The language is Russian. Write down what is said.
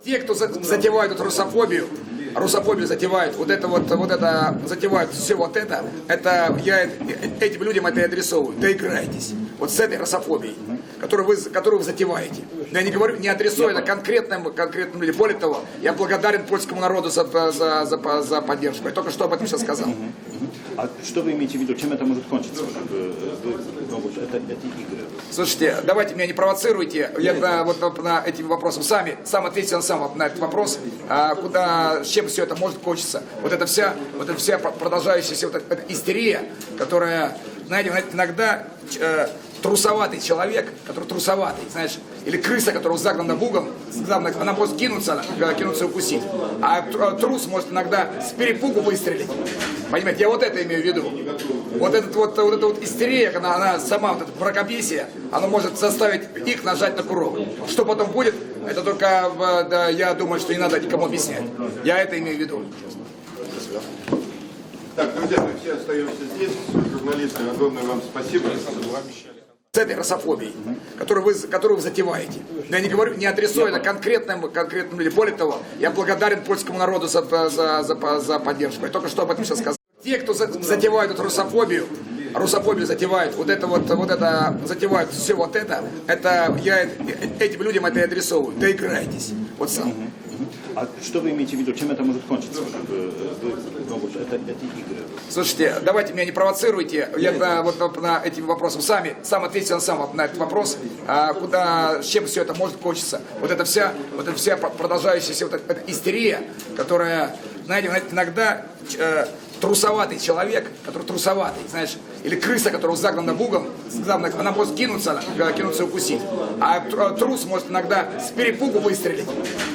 Те, кто затевают эту русофобию затевают, затевают все это я этим людям это и адресовываю. Доиграйтесь. Вот с этой русофобией, которую вы затеваете. Я не говорю, не адресую это конкретным людям. Более того, я благодарен польскому народу за поддержку. Я только что об этом сейчас сказал. А что вы имеете в виду? Чем это может кончиться? Это игры. Слушайте, давайте меня не провоцируйте. Я на эти вопросы сам ответил на этот вопрос, с чем все это может кончиться. Вот эта вся продолжающаяся эта истерия, которая, знаете, иногда трусоватый человек, который трусоватый, знаешь, или крыса, которая загнана в угол, она может кинуться и укусить. А трус может иногда с перепугу выстрелить. Понимаете, я вот это имею в виду. Вот эта истерия, когда она сама, вот это мракобесие, она может заставить их нажать на курок. Что потом будет, это только, я думаю, что не надо никому объяснять. Я это имею в виду. Так, друзья, мы все остаемся здесь. Журналисты, огромное вам спасибо. С этой русофобией, которую вы затеваете. Я не говорю, не адресую это конкретным людям. Более того, я благодарен польскому народу за поддержку. Я только что об этом сейчас сказал. Те, кто затевают эту русофобию затевают, затевают все это я этим людям это и адресовываю. Доиграйтесь. Вот сам. А что вы имеете в виду? Чем это может кончиться? Это игры. Слушайте, давайте меня не провоцируйте. Я на эти вопросы сам ответил на этот вопрос, с чем все это может кончиться. Вот эта вся продолжающаяся эта истерия, которая, знаете, иногда трусоватый человек, который трусоватый, знаешь, или крыса, которая загнана в угол, она может кинуться и укусить. А трус может иногда с перепугу выстрелить.